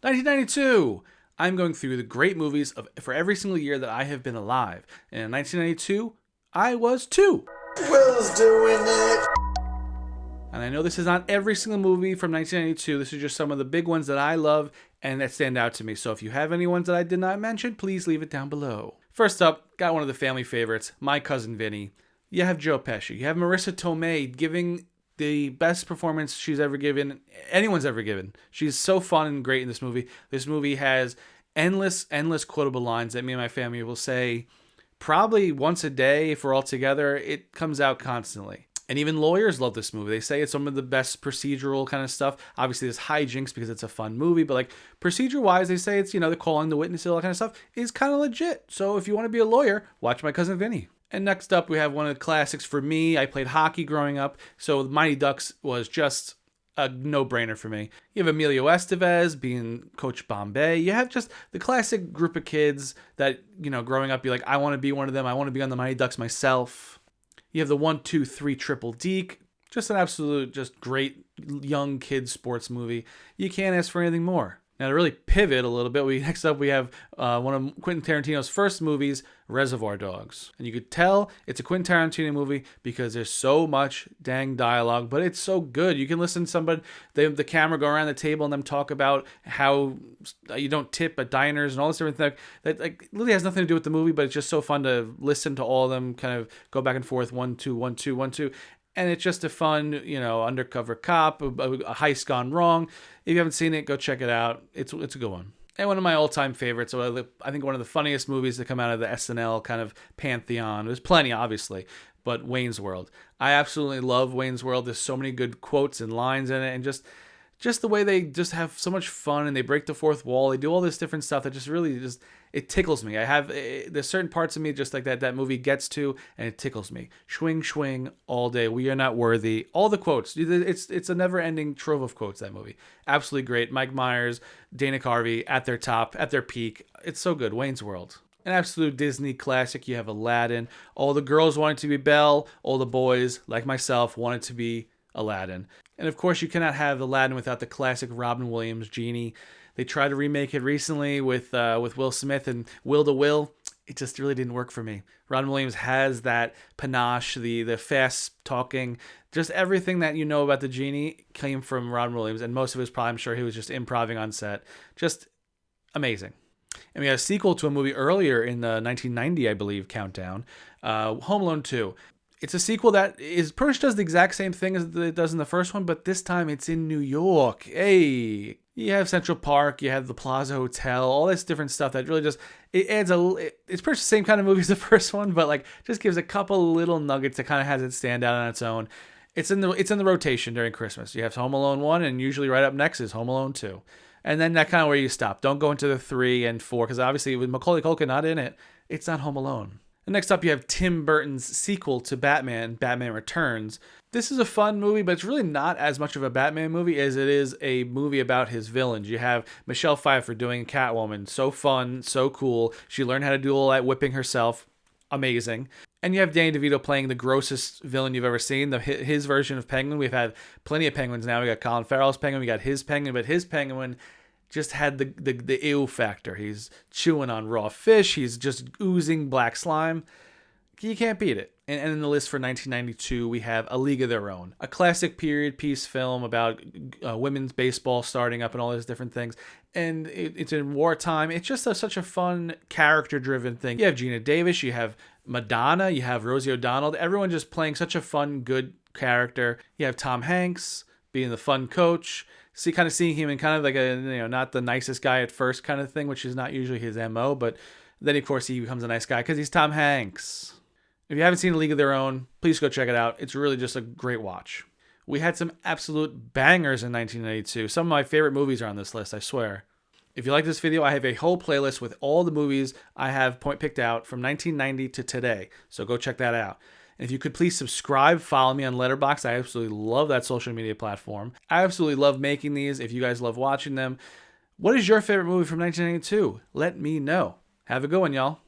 1992. I'm going through the great movies for every single year that I have been alive. And in 1992, I was 2. Will's doing it. And I know this is not every single movie from 1992. This is just some of the big ones that I love and that stand out to me. So if you have any ones that I did not mention, please leave it down below. First up, got one of the family favorites, My Cousin Vinny. You have Joe Pesci. You have Marissa Tomei giving the best performance she's ever given, anyone's ever given. She's so fun and great in this movie. This movie has endless quotable lines that me and my family will say probably once a day if we're all together. It comes out constantly. And even lawyers love this movie. They say it's some of the best procedural kind of stuff. Obviously, there's hijinks because it's a fun movie, but like procedure-wise, they say it's, they're calling the witnesses, all that kind of stuff is kind of legit. So if you want to be a lawyer, watch My Cousin Vinny. And next up, we have one of the classics for me. I played hockey growing up, so Mighty Ducks was just a no-brainer for me. You have Emilio Estevez being Coach Bombay. You have just the classic group of kids that, growing up, you're like, I want to be one of them. I want to be on the Mighty Ducks myself. You have the 1, 2, 3 triple deke. Just an absolute, just great young kids sports movie. You can't ask for anything more. Now to really pivot a little bit, next up we have one of Quentin Tarantino's first movies, Reservoir Dogs. And you could tell it's a Quentin Tarantino movie because there's so much dang dialogue, but it's so good. You can listen to somebody, the camera go around the table and them talk about how you don't tip at diners and all this different thing. That really has nothing to do with the movie, but it's just so fun to listen to all of them kind of go back and forth, 1, 2, 1, 2, 1, 2. And it's just a fun, undercover cop, a heist gone wrong. If you haven't seen it, go check it out. It's a good one. And one of my all-time favorites, I think one of the funniest movies to come out of the SNL kind of pantheon. There's plenty, obviously, but Wayne's World. I absolutely love Wayne's World. There's so many good quotes and lines in it, and just the way they just have so much fun and they break the fourth wall. They do all this different stuff that just really it tickles me. There's certain parts of me just like that movie gets to, and it tickles me. Swing, swing all day. We are not worthy. All the quotes. It's a never-ending trove of quotes, that movie. Absolutely great. Mike Myers, Dana Carvey at their top, at their peak. It's so good. Wayne's World. An absolute Disney classic. You have Aladdin. All the girls wanted to be Belle. All the boys, like myself, wanted to be Aladdin. And of course, you cannot have Aladdin without the classic Robin Williams genie. They tried to remake it recently with Will Smith and Will to Will. It just really didn't work for me. Robin Williams has that panache, the fast talking, just everything that you know about the genie came from Robin Williams, and most of it was probably, I'm sure he was just improvising on set. Just amazing. And we had a sequel to a movie earlier in the 1990, I believe, countdown, Home Alone 2. It's a sequel that pretty much does the exact same thing as it does in the first one, but this time it's in New York. Hey, you have Central Park, you have the Plaza Hotel, all this different stuff that really just, it's pretty much the same kind of movie as the first one, but just gives a couple little nuggets that kind of has it stand out on its own. It's in the rotation during Christmas. You have Home Alone 1, and usually right up next is Home Alone 2. And then that kind of where you stop. Don't go into the 3 and 4, because obviously with Macaulay Culkin not in it, it's not Home Alone. And next up, you have Tim Burton's sequel to Batman, Batman Returns. This is a fun movie, but it's really not as much of a Batman movie as it is a movie about his villains. You have Michelle Pfeiffer doing Catwoman. So fun, so cool. She learned how to do all that whipping herself. Amazing. And you have Danny DeVito playing the grossest villain you've ever seen, his version of Penguin. We've had plenty of Penguins now. We got Colin Farrell's Penguin. We got his Penguin, but his Penguin just had the ew factor. He's chewing on raw fish. He's just oozing black slime. You can't beat it. And in the list for 1992, we have A League of Their Own, a classic period piece film about women's baseball starting up and all those different things. And it's in wartime. It's just such a fun, character-driven thing. You have Gina Davis, you have Madonna, you have Rosie O'Donnell. Everyone just playing such a fun, good character. You have Tom Hanks being the fun coach. Seeing him in kind of like a, not the nicest guy at first kind of thing, which is not usually his MO, but then of course he becomes a nice guy because he's Tom Hanks. If you haven't seen A League of Their Own, please go check it out. It's really just a great watch. We had some absolute bangers in 1992. Some of my favorite movies are on this list, I swear. If you like this video, I have a whole playlist with all the movies I have picked out from 1990 to today. So go check that out. And if you could please subscribe, follow me on LetterBoxd. I absolutely love that social media platform. I absolutely love making these. If you guys love watching them, what is your favorite movie from 1992? Let me know. Have a good one, y'all.